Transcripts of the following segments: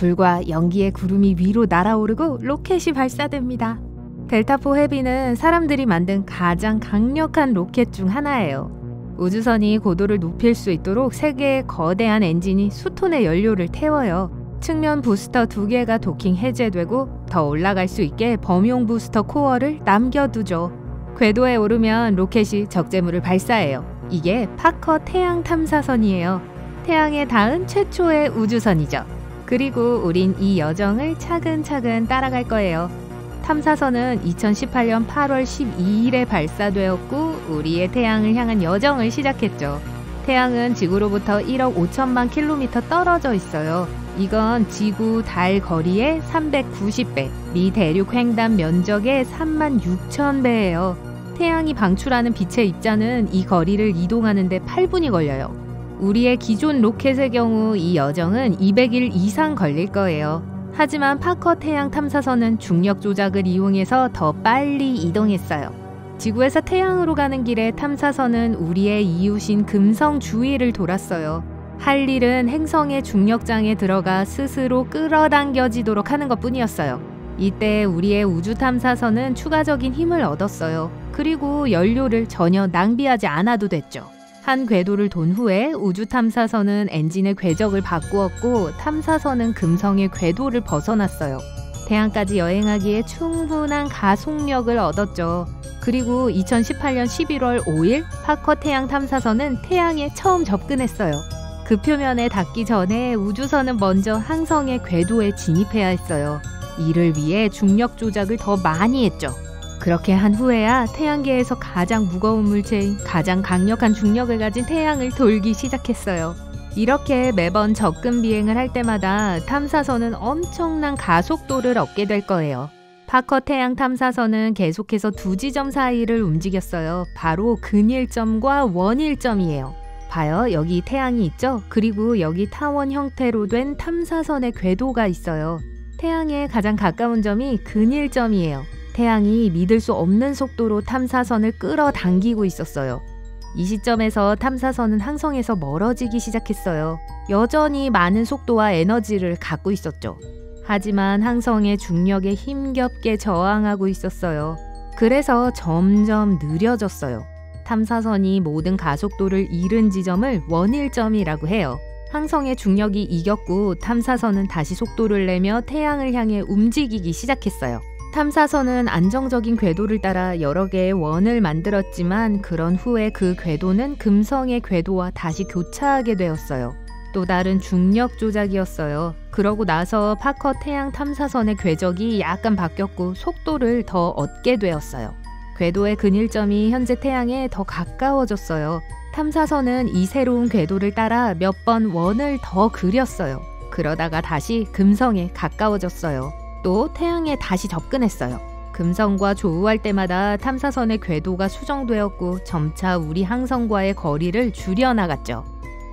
불과 연기의 구름이 위로 날아오르고 로켓이 발사됩니다. 델타4 헤비는 사람들이 만든 가장 강력한 로켓 중 하나예요. 우주선이 고도를 높일 수 있도록 3개의 거대한 엔진이 수톤의 연료를 태워요. 측면 부스터 2개가 도킹 해제되고 더 올라갈 수 있게 범용 부스터 코어를 남겨두죠. 궤도에 오르면 로켓이 적재물을 발사해요. 이게 파커 태양 탐사선이에요. 태양에 닿은 최초의 우주선이죠. 그리고 우린 이 여정을 차근차근 따라갈 거예요. 탐사선은 2018년 8월 12일에 발사되었고 우리의 태양을 향한 여정을 시작했죠. 태양은 지구로부터 1억 5천만 킬로미터 떨어져 있어요. 이건 지구 달 거리의 390배, 미 대륙 횡단 면적의 3만 6천 배예요. 태양이 방출하는 빛의 입자는 이 거리를 이동하는 데 8분이 걸려요. 우리의 기존 로켓의 경우 이 여정은 200일 이상 걸릴 거예요. 하지만 파커 태양 탐사선은 중력 조작을 이용해서 더 빨리 이동했어요. 지구에서 태양으로 가는 길에 탐사선은 우리의 이웃인 금성 주위를 돌았어요. 할 일은 행성의 중력장에 들어가 스스로 끌어당겨지도록 하는 것뿐이었어요. 이때 우리의 우주 탐사선은 추가적인 힘을 얻었어요. 그리고 연료를 전혀 낭비하지 않아도 됐죠. 한 궤도를 돈 후에 우주 탐사선은 엔진의 궤적을 바꾸었고 탐사선은 금성의 궤도를 벗어났어요. 태양까지 여행하기에 충분한 가속력을 얻었죠. 그리고 2018년 11월 5일 파커 태양 탐사선은 태양에 처음 접근했어요. 그 표면에 닿기 전에 우주선은 먼저 항성의 궤도에 진입해야 했어요. 이를 위해 중력 조작을 더 많이 했죠. 그렇게 한 후에야 태양계에서 가장 무거운 물체인 가장 강력한 중력을 가진 태양을 돌기 시작했어요. 이렇게 매번 접근 비행을 할 때마다 탐사선은 엄청난 가속도를 얻게 될 거예요. 파커 태양 탐사선은 계속해서 두 지점 사이를 움직였어요. 바로 근일점과 원일점이에요. 봐요. 여기 태양이 있죠? 그리고 여기 타원 형태로 된 탐사선의 궤도가 있어요. 태양에 가장 가까운 점이 근일점이에요. 태양이 믿을 수 없는 속도로 탐사선을 끌어당기고 있었어요. 이 시점에서 탐사선은 항성에서 멀어지기 시작했어요. 여전히 많은 속도와 에너지를 갖고 있었죠. 하지만 항성의 중력에 힘겹게 저항하고 있었어요. 그래서 점점 느려졌어요. 탐사선이 모든 가속도를 잃은 지점을 원일점이라고 해요. 항성의 중력이 이겼고 탐사선은 다시 속도를 내며 태양을 향해 움직이기 시작했어요. 탐사선은 안정적인 궤도를 따라 여러 개의 원을 만들었지만 그런 후에 그 궤도는 금성의 궤도와 다시 교차하게 되었어요. 또 다른 중력 조작이었어요. 그러고 나서 파커 태양 탐사선의 궤적이 약간 바뀌었고 속도를 더 얻게 되었어요. 궤도의 근일점이 현재 태양에 더 가까워졌어요. 탐사선은 이 새로운 궤도를 따라 몇 번 원을 더 그렸어요. 그러다가 다시 금성에 가까워졌어요. 또 태양에 다시 접근했어요. 금성과 조우할 때마다 탐사선의 궤도가 수정되었고 점차 우리 항성과의 거리를 줄여나갔죠.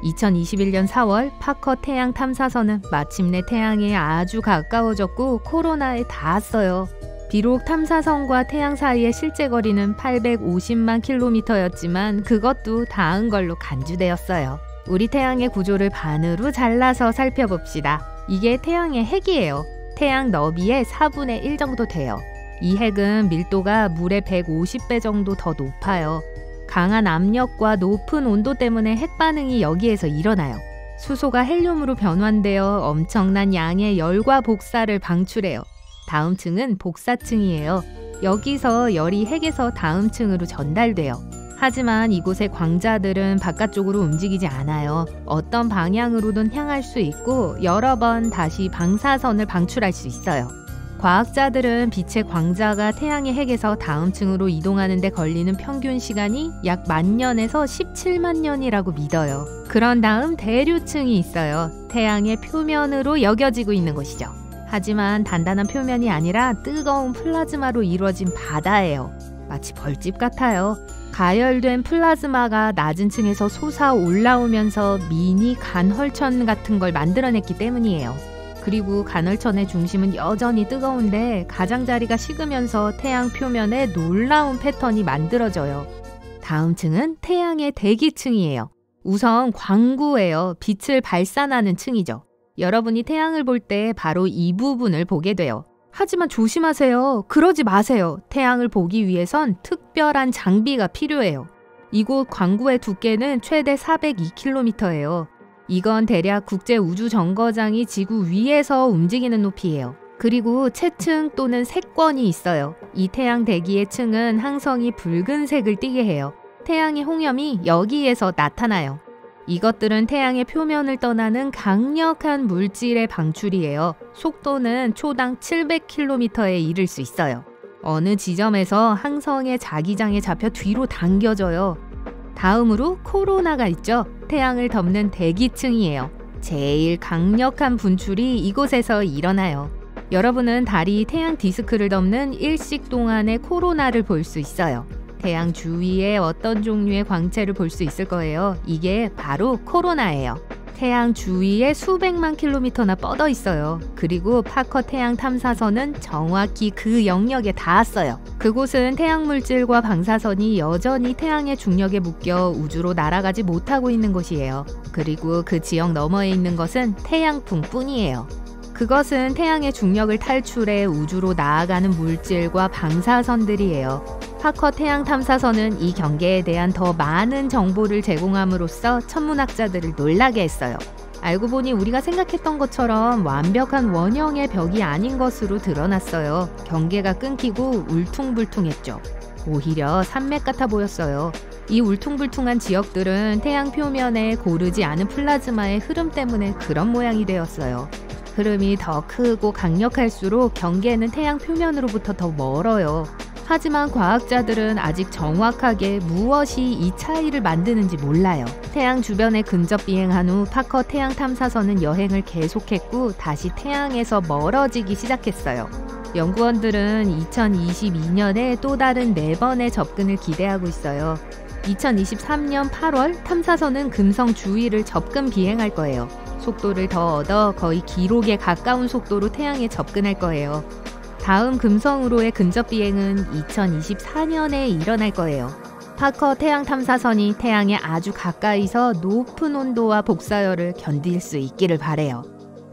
2021년 4월 파커 태양 탐사선은 마침내 태양에 아주 가까워졌고 코로나에 닿았어요. 비록 탐사선과 태양 사이의 실제 거리는 850만 킬로미터였지만 그것도 닿은 걸로 간주되었어요. 우리 태양의 구조를 반으로 잘라서 살펴봅시다. 이게 태양의 핵이에요. 태양 너비의 4분의 1 정도 돼요. 이 핵은 밀도가 물의 150배 정도 더 높아요. 강한 압력과 높은 온도 때문에 핵 반응이 여기에서 일어나요. 수소가 헬륨으로 변환되어 엄청난 양의 열과 복사를 방출해요. 다음 층은 복사층이에요. 여기서 열이 핵에서 다음 층으로 전달돼요. 하지만 이곳의 광자들은 바깥쪽으로 움직이지 않아요. 어떤 방향으로든 향할 수 있고 여러 번 다시 방사선을 방출할 수 있어요. 과학자들은 빛의 광자가 태양의 핵에서 다음 층으로 이동하는 데 걸리는 평균 시간이 약 10,000년에서 17만 년이라고 믿어요. 그런 다음 대류층이 있어요. 태양의 표면으로 여겨지고 있는 곳이죠. 하지만 단단한 표면이 아니라 뜨거운 플라즈마로 이루어진 바다예요. 마치 벌집 같아요. 가열된 플라즈마가 낮은 층에서 솟아 올라오면서 미니 간헐천 같은 걸 만들어냈기 때문이에요. 그리고 간헐천의 중심은 여전히 뜨거운데 가장자리가 식으면서 태양 표면에 놀라운 패턴이 만들어져요. 다음 층은 태양의 대기층이에요. 우선 광구예요. 빛을 발산하는 층이죠. 여러분이 태양을 볼 때 바로 이 부분을 보게 돼요. 하지만 조심하세요. 그러지 마세요. 태양을 보기 위해선 특별한 장비가 필요해요. 이곳 광구의 두께는 최대 402km예요. 이건 대략 국제우주정거장이 지구 위에서 움직이는 높이예요. 그리고 채층 또는 색권이 있어요. 이 태양 대기의 층은 항성이 붉은색을 띠게 해요. 태양의 홍염이 여기에서 나타나요. 이것들은 태양의 표면을 떠나는 강력한 물질의 방출이에요. 속도는 초당 700km에 이를 수 있어요. 어느 지점에서 항성의 자기장에 잡혀 뒤로 당겨져요. 다음으로 코로나가 있죠. 태양을 덮는 대기층이에요. 제일 강력한 분출이 이곳에서 일어나요. 여러분은 달이 태양 디스크를 덮는 일식 동안의 코로나를 볼 수 있어요. 태양 주위에 어떤 종류의 광채를 볼 수 있을 거예요. 이게 바로 코로나예요. 태양 주위에 수백만 킬로미터나 뻗어 있어요. 그리고 파커 태양 탐사선은 정확히 그 영역에 닿았어요. 그곳은 태양 물질과 방사선이 여전히 태양의 중력에 묶여 우주로 날아가지 못하고 있는 곳이에요. 그리고 그 지역 너머에 있는 것은 태양풍뿐이에요. 그것은 태양의 중력을 탈출해 우주로 나아가는 물질과 방사선들이에요. 파커 태양 탐사선은 이 경계에 대한 더 많은 정보를 제공함으로써 천문학자들을 놀라게 했어요. 알고 보니 우리가 생각했던 것처럼 완벽한 원형의 벽이 아닌 것으로 드러났어요. 경계가 끊기고 울퉁불퉁했죠. 오히려 산맥 같아 보였어요. 이 울퉁불퉁한 지역들은 태양 표면에 고르지 않은 플라즈마의 흐름 때문에 그런 모양이 되었어요. 흐름이 더 크고 강력할수록 경계는 태양 표면으로부터 더 멀어요. 하지만 과학자들은 아직 정확하게 무엇이 이 차이를 만드는지 몰라요. 태양 주변에 근접 비행한 후 파커 태양 탐사선은 여행을 계속했고 다시 태양에서 멀어지기 시작했어요. 연구원들은 2022년에 또 다른 4번의 접근을 기대하고 있어요. 2023년 8월 탐사선은 금성 주위를 접근 비행할 거예요. 속도를 더 얻어 거의 기록에 가까운 속도로 태양에 접근할 거예요. 다음 금성으로의 근접 비행은 2024년에 일어날 거예요. 파커 태양 탐사선이 태양에 아주 가까이서 높은 온도와 복사열을 견딜 수 있기를 바래요.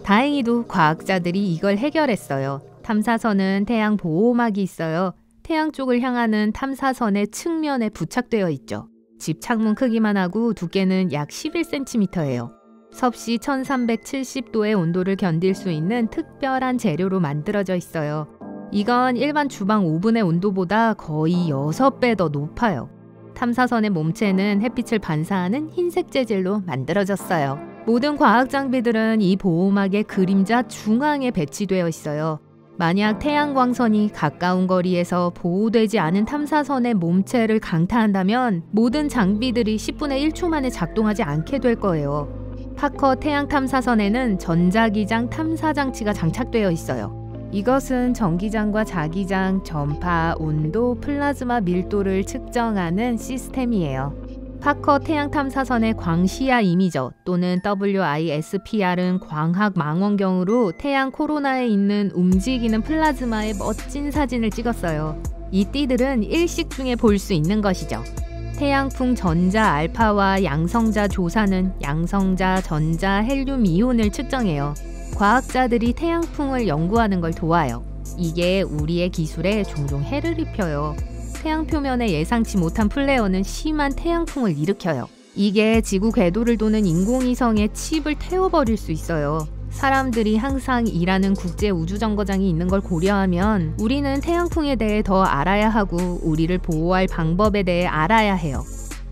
다행히도 과학자들이 이걸 해결했어요. 탐사선은 태양 보호막이 있어요. 태양 쪽을 향하는 탐사선의 측면에 부착되어 있죠. 집 창문 크기만 하고 두께는 약 11cm예요. 섭씨 1370도의 온도를 견딜 수 있는 특별한 재료로 만들어져 있어요. 이건 일반 주방 오븐의 온도보다 거의 6배 더 높아요. 탐사선의 몸체는 햇빛을 반사하는 흰색 재질로 만들어졌어요. 모든 과학 장비들은 이 보호막의 그림자 중앙에 배치되어 있어요. 만약 태양광선이 가까운 거리에서 보호되지 않은 탐사선의 몸체를 강타한다면 모든 장비들이 10분의 1초 만에 작동하지 않게 될 거예요. 파커 태양 탐사선에는 전자기장 탐사 장치가 장착되어 있어요. 이것은 전기장과 자기장, 전파, 온도, 플라즈마 밀도를 측정하는 시스템이에요. 파커 태양 탐사선의 광시야 이미저 또는 WISPR은 광학 망원경으로 태양 코로나에 있는 움직이는 플라즈마의 멋진 사진을 찍었어요. 이 띠들은 일식 중에 볼 수 있는 것이죠. 태양풍 전자 알파와 양성자 조사는 양성자, 전자, 헬륨 이온을 측정해요. 과학자들이 태양풍을 연구하는 걸 도와요. 이게 우리의 기술에 종종 해를 입혀요. 태양 표면에 예상치 못한 플레어는 심한 태양풍을 일으켜요. 이게 지구 궤도를 도는 인공위성의 칩을 태워버릴 수 있어요. 사람들이 항상 일하는 국제우주정거장이 있는 걸 고려하면 우리는 태양풍에 대해 더 알아야 하고 우리를 보호할 방법에 대해 알아야 해요.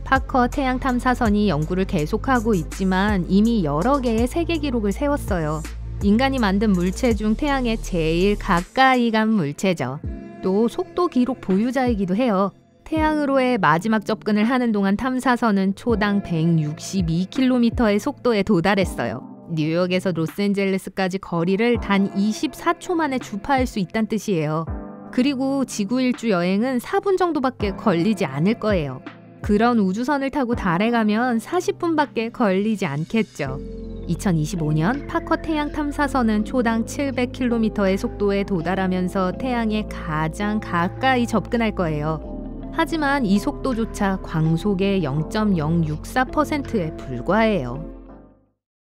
파커 태양 탐사선이 연구를 계속하고 있지만 이미 여러 개의 세계 기록을 세웠어요. 인간이 만든 물체 중 태양에 제일 가까이 간 물체죠. 또 속도 기록 보유자이기도 해요. 태양으로의 마지막 접근을 하는 동안 탐사선은 초당 162km의 속도에 도달했어요. 뉴욕에서 로스앤젤레스까지 거리를 단 24초 만에 주파할 수 있다는 뜻이에요. 그리고 지구 일주 여행은 4분 정도밖에 걸리지 않을 거예요. 그런 우주선을 타고 달에 가면 40분밖에 걸리지 않겠죠. 2025년 파커 태양 탐사선은 초당 700km의 속도에 도달하면서 태양에 가장 가까이 접근할 거예요. 하지만 이 속도조차 광속의 0.064%에 불과해요.